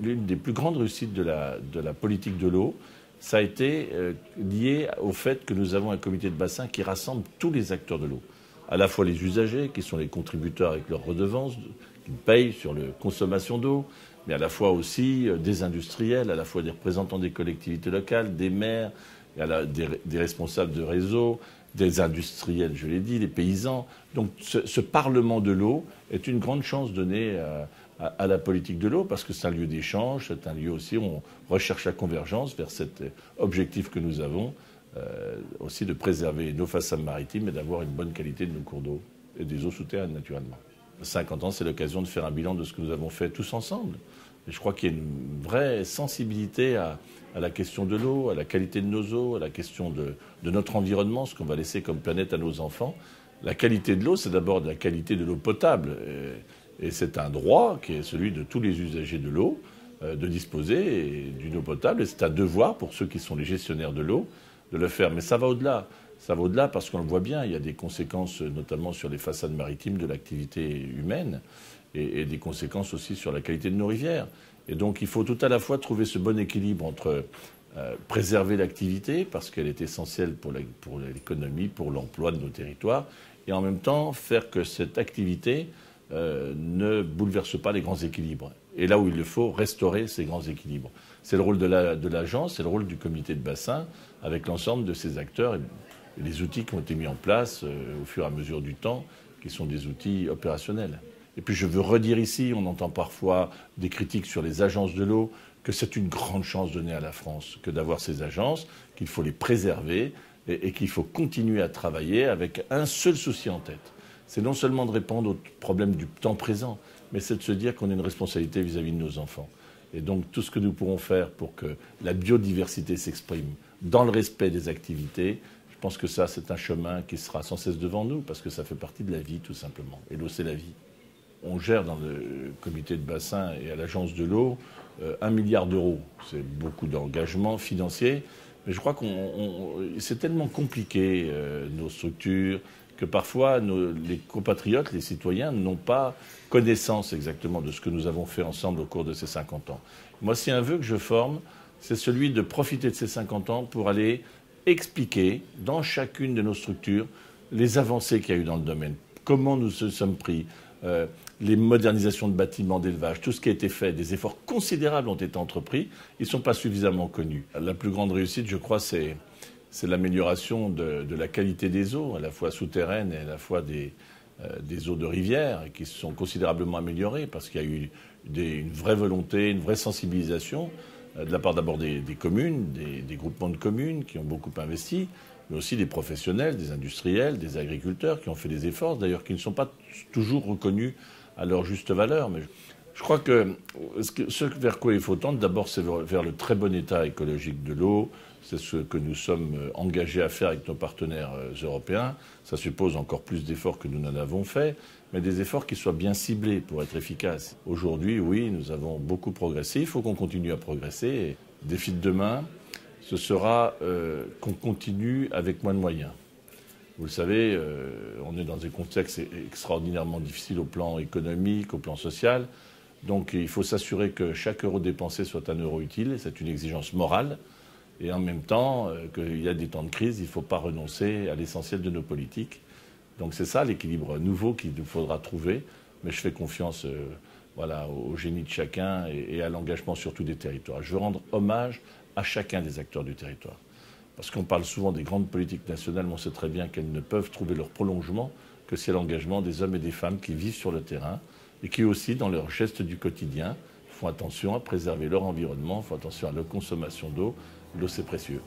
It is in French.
l'une des plus grandes réussites de la politique de l'eau, ça a été lié au fait que nous avons un comité de bassin qui rassemble tous les acteurs de l'eau. À la fois les usagers, qui sont les contributeurs avec leurs redevances, qui payent sur la consommation d'eau, mais à la fois aussi des industriels, à la fois des représentants des collectivités locales, des maires, des responsables de réseau, des industriels, je l'ai dit, des paysans. Donc ce Parlement de l'eau est une grande chance donnée à la politique de l'eau, parce que c'est un lieu d'échange, c'est un lieu aussi où on recherche la convergence vers cet objectif que nous avons, aussi de préserver nos façades maritimes et d'avoir une bonne qualité de nos cours d'eau et des eaux souterraines, naturellement. 50 ans, c'est l'occasion de faire un bilan de ce que nous avons fait tous ensemble. Et je crois qu'il y a une vraie sensibilité à la question de l'eau, à la qualité de nos eaux, à la question de notre environnement, ce qu'on va laisser comme planète à nos enfants. La qualité de l'eau, c'est d'abord de la qualité de l'eau potable. Et c'est un droit qui est celui de tous les usagers de l'eau, de disposer d'une eau potable. Et c'est un devoir pour ceux qui sont les gestionnaires de l'eau de le faire. Mais ça va au-delà. Ça va au-delà parce qu'on le voit bien, il y a des conséquences notamment sur les façades maritimes de l'activité humaine et des conséquences aussi sur la qualité de nos rivières. Et donc il faut tout à la fois trouver ce bon équilibre entre préserver l'activité parce qu'elle est essentielle pour l'économie, pour l'emploi de nos territoires, et en même temps faire que cette activité ne bouleverse pas les grands équilibres. Et là où il le faut, restaurer ces grands équilibres. C'est le rôle de l'agence, c'est le rôle du comité de bassin avec l'ensemble de ces acteurs et les outils qui ont été mis en place au fur et à mesure du temps, qui sont des outils opérationnels. Et puis je veux redire ici, on entend parfois des critiques sur les agences de l'eau, que c'est une grande chance donnée à la France que d'avoir ces agences, qu'il faut les préserver et qu'il faut continuer à travailler avec un seul souci en tête. C'est non seulement de répondre aux problèmes du temps présent, mais c'est de se dire qu'on a une responsabilité vis-à-vis de nos enfants. Et donc tout ce que nous pourrons faire pour que la biodiversité s'exprime dans le respect des activités, je pense que ça, c'est un chemin qui sera sans cesse devant nous, parce que ça fait partie de la vie, tout simplement. Et l'eau, c'est la vie. On gère dans le comité de bassin et à l'agence de l'eau 1 milliard d'euros. C'est beaucoup d'engagements financiers. Mais je crois que c'est tellement compliqué, nos structures, que parfois les compatriotes, les citoyens, n'ont pas connaissance exactement de ce que nous avons fait ensemble au cours de ces 50 ans. Moi, c'est un vœu que je forme, c'est celui de profiter de ces 50 ans pour aller expliquer dans chacune de nos structures les avancées qu'il y a eu dans le domaine, comment nous se sommes pris, les modernisations de bâtiments d'élevage, tout ce qui a été fait, des efforts considérables ont été entrepris, ils ne sont pas suffisamment connus. La plus grande réussite, je crois, c'est l'amélioration de la qualité des eaux, à la fois souterraines et à la fois des eaux de rivière, qui se sont considérablement améliorées parce qu'il y a eu une vraie volonté, une vraie sensibilisation de la part d'abord des communes, des groupements de communes qui ont beaucoup investi, mais aussi des professionnels, des industriels, des agriculteurs qui ont fait des efforts, d'ailleurs qui ne sont pas toujours reconnus à leur juste valeur. Mais je crois que ce vers quoi il faut tendre, d'abord, c'est vers le très bon état écologique de l'eau. C'est ce que nous sommes engagés à faire avec nos partenaires européens. Ça suppose encore plus d'efforts que nous n'en avons fait, mais des efforts qui soient bien ciblés pour être efficaces. Aujourd'hui, oui, nous avons beaucoup progressé. Il faut qu'on continue à progresser. Et le défi de demain, ce sera qu'on continue avec moins de moyens. Vous le savez, on est dans un contexte extraordinairement difficile au plan économique, au plan social. Donc il faut s'assurer que chaque euro dépensé soit un euro utile. C'est une exigence morale. Et en même temps, qu'il y a des temps de crise, il ne faut pas renoncer à l'essentiel de nos politiques. Donc c'est ça l'équilibre nouveau qu'il nous faudra trouver. Mais je fais confiance au génie de chacun et à l'engagement surtout des territoires. Je veux rendre hommage à chacun des acteurs du territoire. Parce qu'on parle souvent des grandes politiques nationales, mais on sait très bien qu'elles ne peuvent trouver leur prolongement que c'est l'engagement des hommes et des femmes qui vivent sur le terrain et qui aussi, dans leurs gestes du quotidien, font attention à préserver leur environnement, font attention à leur consommation d'eau. L'eau, c'est précieux.